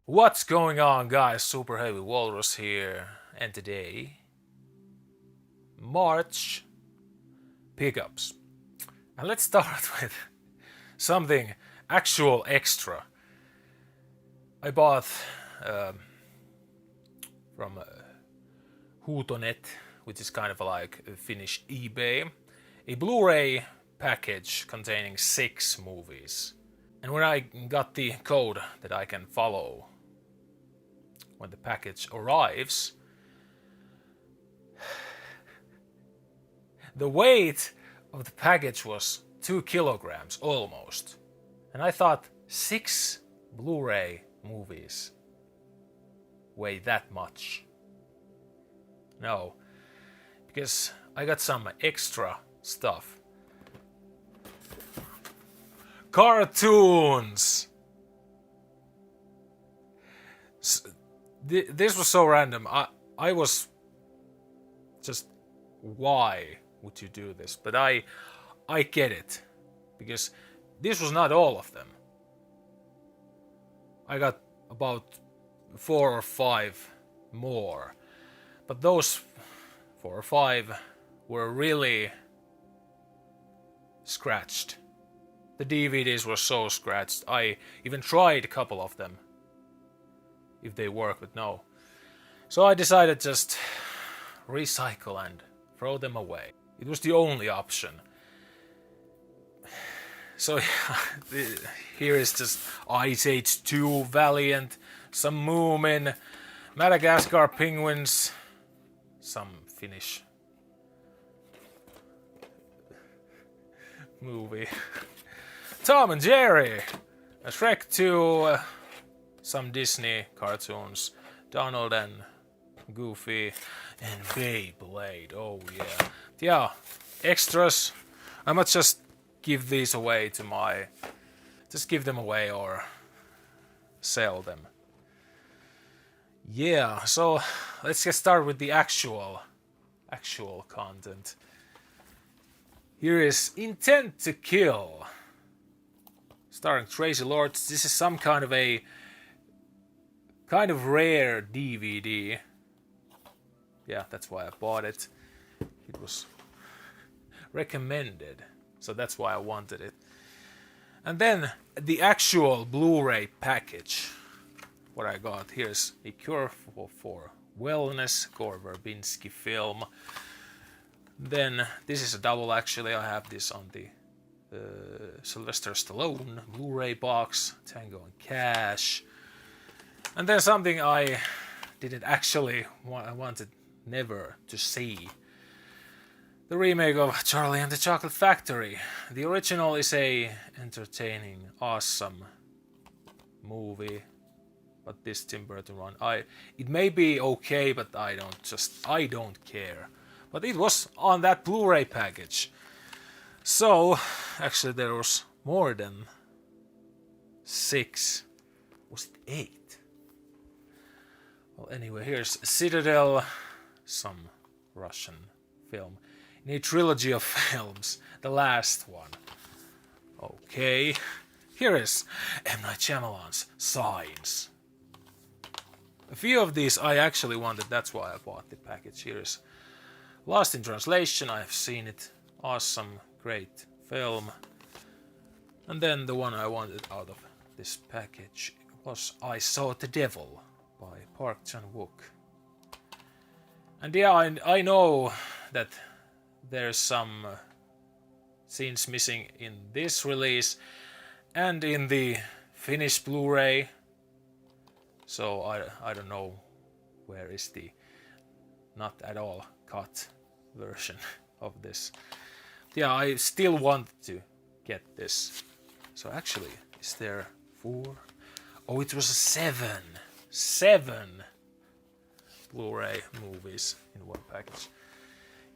What's going on, guys? Super Heavy Walrus here, and today, March pickups. And let's start with something actual extra. I bought from Huutonet, which is kind of like a Finnish eBay, a Blu-ray package containing 6 movies. And when I got the code that I can follow when the package arrives, the weight of the package was 2 kilograms almost. And I thought 6 Blu-ray movies weigh that much. No, because I got some extra stuff. Cartoons! This was so random. I was just, why would you do this? But I get it, because this was not all of them. I got about 4 or 5 more, but those 4 or 5 were really scratched. The DVDs were so scratched. I even tried a couple of them if they work, but no. So I decided just recycle and throw them away. It was the only option. So here is just Ice Age 2, Valiant, some Moomin, Madagascar penguins, some Finnish movie, Tom and Jerry, a Shrek 2, some Disney cartoons, Donald and Goofy, and Beyblade. Oh yeah. Yeah, extras. I might just give these away to just give them away or sell them. Yeah, so let's get started with the actual content. Here is Intent to Kill, starring Tracy Lords. This is some kind of rare DVD. Yeah, that's why I bought it. It was recommended, so that's why I wanted it. And then the actual Blu-ray package. What I got, here's A Cure for Wellness, Gore Verbinski film. Then this is a double, actually. I have this on the Sylvester Stallone Blu-ray box, Tango and Cash. And then something I didn't actually I wanted never to see. The remake of Charlie and the Chocolate Factory. The original is a entertaining, awesome movie, but this Tim Burton one, it may be okay, but I don't care. But it was on that Blu-ray package. So, actually there was more than 6. Was it 8? Well, anyway, here's Citadel, some Russian film. In a trilogy of films, the last one. Okay, here is M. Night Shyamalan's Signs. A few of these I actually wanted, that's why I bought the package. Here is Lost in Translation, I have seen it. Awesome, great film. And then the one I wanted out of this package was I Saw the Devil by Park Chan-Wook. And yeah, I know that there's some scenes missing in this release and in the Finnish Blu-ray. So I don't know where is the not at all cut version of this. Yeah, I still want to get this. So actually, is there 4? Oh, it was a 7 Blu-ray movies in one package.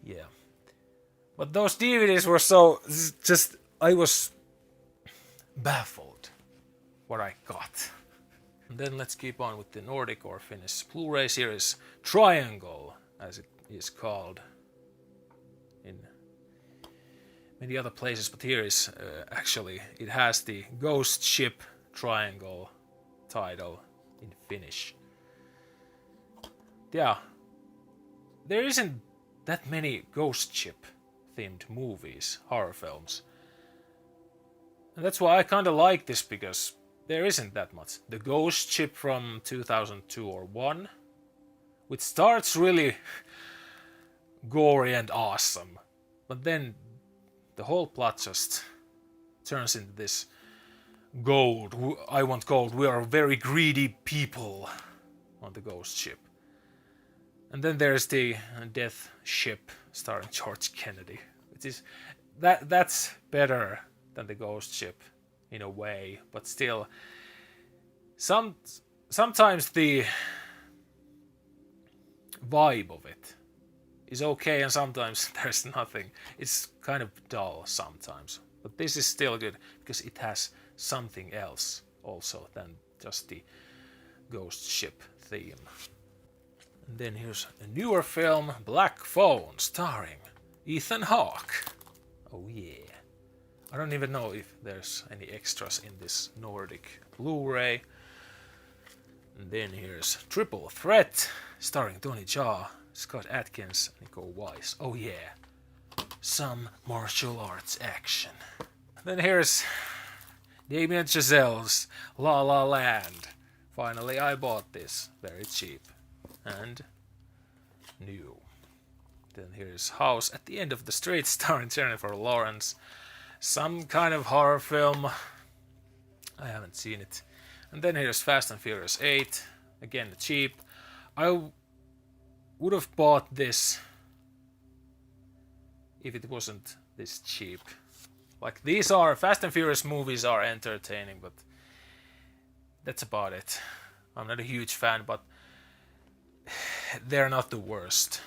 Yeah. But those DVDs were so just, I was baffled what I got. And then let's keep on with the Nordic or Finnish Blu-ray series. Triangle, as it is called in many other places, but here is actually, it has the Ghost Ship Triangle title in Finnish. Yeah, there isn't that many ghost ship themed movies, horror films. And that's why I kind of like this, because there isn't that much. The Ghost Ship from 2002 or 1, which starts really gory and awesome, but then the whole plot just turns into this gold. I want gold. We are very greedy people on the Ghost Ship. And then there's the Death Ship starring George Kennedy, which is that's better than the Ghost Ship in a way, but still, sometimes the vibe of it is okay, and sometimes there's nothing. It's kind of dull sometimes, but this is still good because it has something else also than just the Ghost Ship theme. And then here's a newer film, Black Phone, starring Ethan Hawke. Oh yeah. I don't even know if there's any extras in this Nordic Blu-ray. And then here's Triple Threat, starring Tony Jaa, Scott Adkins, Nico Weiss. Oh yeah, some martial arts action. Then here's Damien Chazelle's La La Land. Finally, I bought this, very cheap and new. Then here's House at the End of the Street, starring Jennifer Lawrence. Some kind of horror film. I haven't seen it. And then here's Fast and Furious 8. Again, cheap. I would have bought this if it wasn't this cheap. Like, these are Fast and Furious movies are entertaining, but that's about it. I'm not a huge fan, but they're not the worst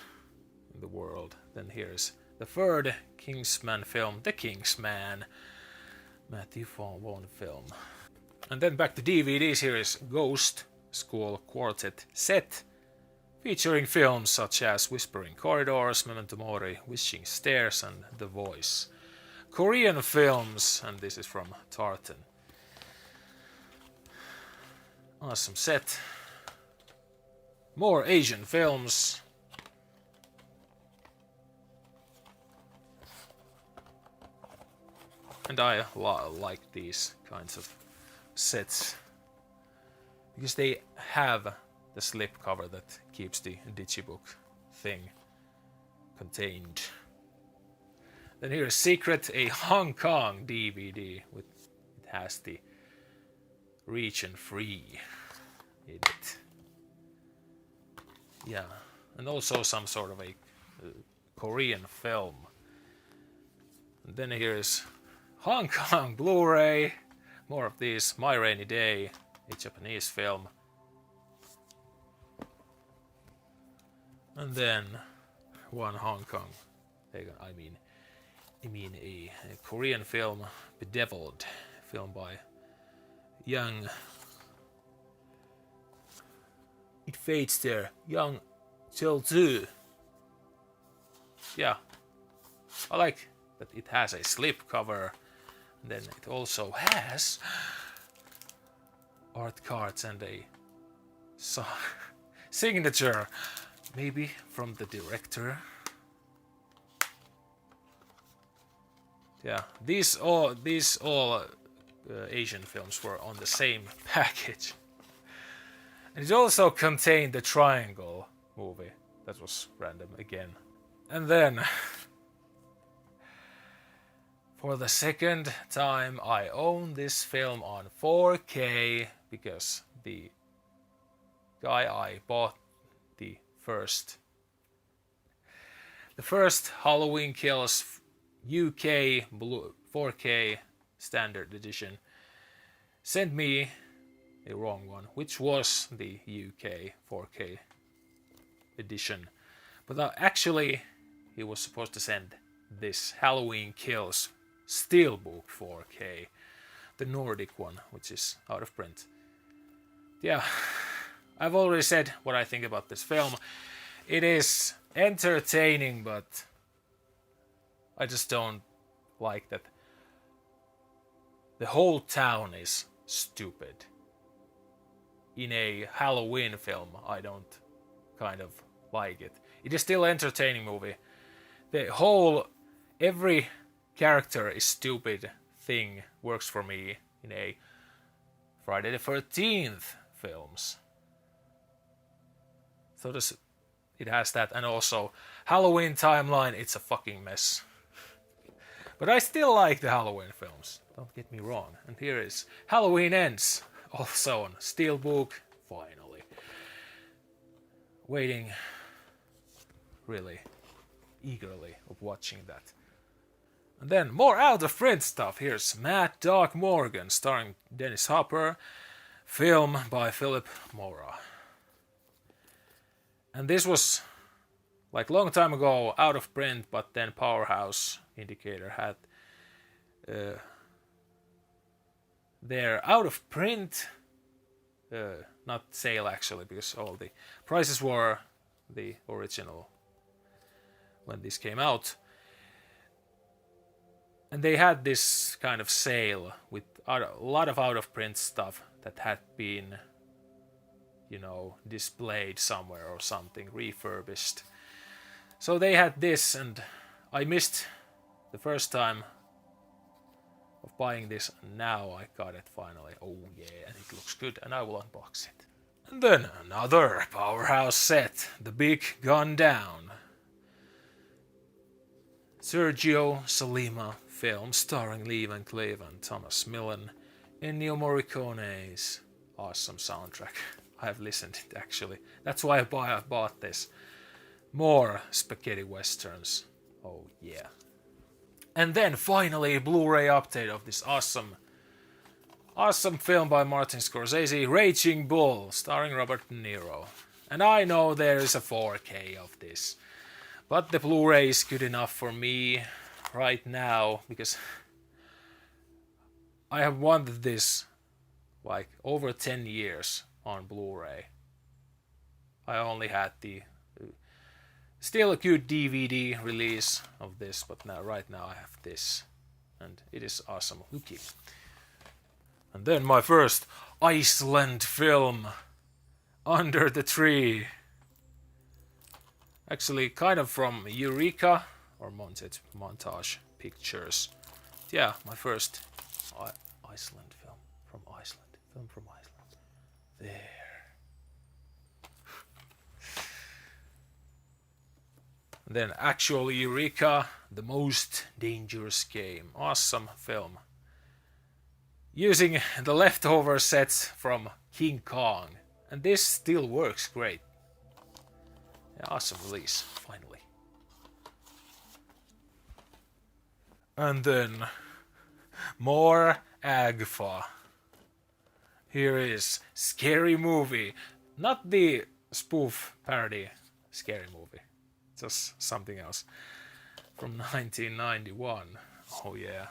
in the world. Then here's the third Kingsman film, The Kingsman, Matthew Vaughn film. And then back to DVDs, here is Ghost School Quartet set, featuring films such as Whispering Corridors, Memento Mori, Wishing Stairs, and The Voice. Korean films, and this is from Tartan. Awesome set. More Asian films. And I like these kinds of sets because they have the slipcover that keeps the digibook thing contained. Then here's Secret, a Hong Kong DVD with it has the region free in it. Yeah, and also some sort of a Korean film. And then here's Hong Kong Blu-ray, more of these, My Rainy Day, a Japanese film. And then one Hong Kong, I mean a Korean film, Bedeviled, film by Young. It fades there, Young Chul-Zoo. Yeah, I like that it has a slipcover. Then it also has art cards and a signature, maybe from the director. Yeah, these all Asian films were on the same package. And it also contained the Triangle movie. That was random again. And then, for the second time, I own this film on 4K because the guy I bought the first Halloween Kills UK 4K standard edition sent me a wrong one, which was the UK 4K edition. But actually, he was supposed to send this Halloween Kills Steelbook 4K, the Nordic one, which is out of print. Yeah, I've already said what I think about this film. It is entertaining, but I just don't like that the whole town is stupid. in a Halloween film, I don't kind of like it. It is still an entertaining movie. The whole every character is stupid thing works for me in a Friday the 13th films. So it has that, and also Halloween timeline, it's a fucking mess. But I still like the Halloween films, don't get me wrong. And here is Halloween Ends, also on Steelbook, finally. Waiting really eagerly of watching that. And then more out of print stuff. Here's Mad Dog Morgan, starring Dennis Hopper, film by Philip Mora. And this was like long time ago out of print, but then Powerhouse Indicator had their out of print, not sale actually, because all the prices were the original when this came out. And they had this kind of sale with a lot of out of print stuff that had been, displayed somewhere or something, refurbished. So they had this, and I missed the first time of buying this, and now I got it finally. Oh yeah, and it looks good, and I will unbox it. And then another Powerhouse set, The Big Gun Down. Sergio Salima film starring Lee Van Cleef and Thomas Millen. Ennio Morricone's awesome soundtrack. I have listened to it actually. That's why I bought this. More spaghetti westerns. Oh yeah. And then finally a Blu-ray update of this awesome film by Martin Scorsese, Raging Bull, starring Robert De Niro. And I know there is a 4K of this, but the Blu-ray is good enough for me right now, because I have wanted this like over 10 years on Blu-ray. I only had the still a good DVD release of this, but right now I have this, and it is awesome looking. And then my first Iceland film, Under the Tree. Actually kind of from Eureka or Montage Pictures. Yeah, my first Iceland film from Iceland. There. And then actual Eureka, The Most Dangerous Game. Awesome film. Using the leftover sets from King Kong. And this still works great. Yeah, awesome release, finally. And then more Agfa. Here is Scary Movie. Not the spoof parody Scary Movie. Just something else. From 1991. Oh yeah.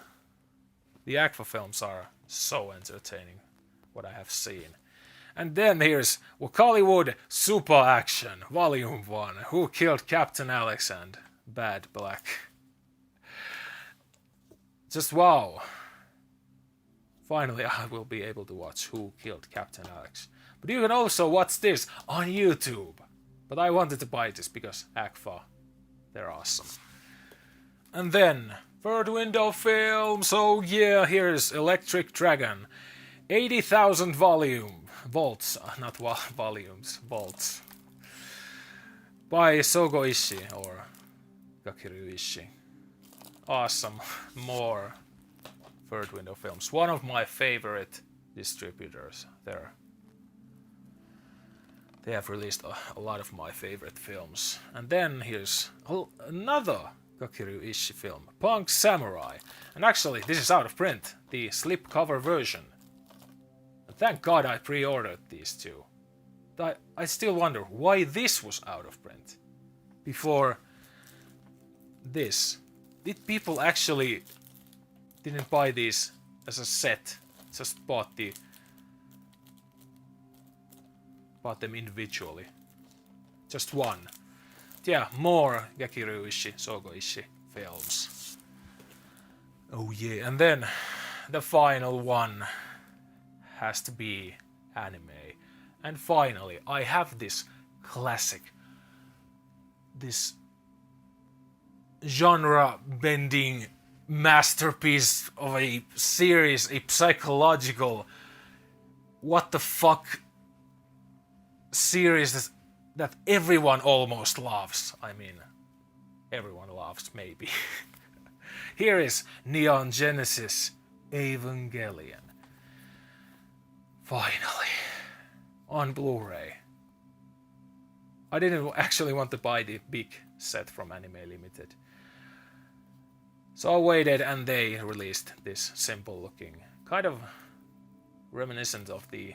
The Agfa films are so entertaining, what I have seen. And then here's Wakaliwood Super Action, Volume 1. Who Killed Captain Alex and Bad Black. Just wow. Finally I will be able to watch Who Killed Captain Alex. But you can also watch this on YouTube. But I wanted to buy this because Agfa, they're awesome. And then Third Window Films. Oh yeah, here's Electric Dragon. 80,000 volts, not volumes, volts. By Sogo Ishii or Gakiru Ishii. Awesome, more Third Window Films. One of my favorite distributors there. They have released a lot of my favorite films. And then here's another Gakiru Ishii film, Punk Samurai. And actually, this is out of print, the slipcover version. And thank God I pre-ordered these two. I still wonder why this was out of print before this. Did people actually didn't buy these as a set, just bought them individually? Just one. Yeah, more Gakiru Ishii, Sogo Ishii films. Oh yeah, and then the final one has to be anime. And finally, I have this classic, this genre-bending masterpiece of a series, a psychological what the fuck series that everyone almost loves. I mean, everyone loves, maybe. Here is Neon Genesis Evangelion. Finally. On Blu-ray. I didn't actually want to buy the big set from Anime Limited. So I waited and they released this simple looking, kind of reminiscent of the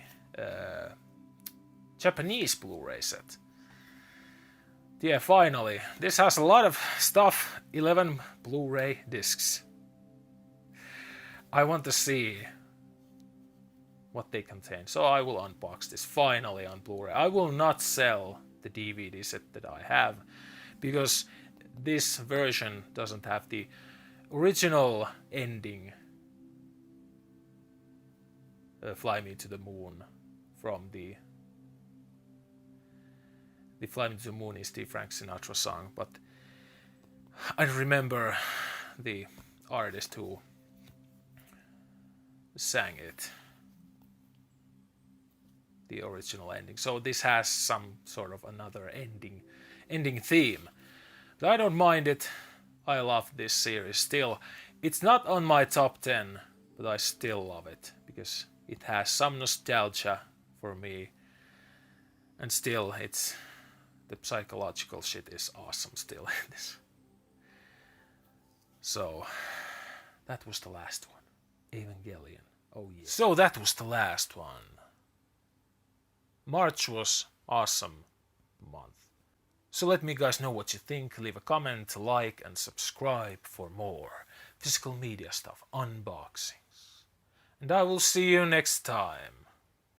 Japanese Blu-ray set. Yeah, finally. This has a lot of stuff. 11 Blu-ray discs. I want to see what they contain. So I will unbox this finally on Blu-ray. I will not sell the DVD set that I have because this version doesn't have the original ending. Fly Me to the Moon from the Fly Me to the Moon is the Frank Sinatra song, but I remember the artist who sang it, the original ending. So this has some sort of another ending theme. But I don't mind it. I love this series still. It's not on my top 10, but I still love it because it has some nostalgia for me. And still, the psychological shit is awesome still in this. So, that was the last one. Evangelion. Oh yeah. So that was the last one. March was awesome month. So let me guys know what you think. Leave a comment, like, and subscribe for more physical media stuff, unboxings. And I will see you next time.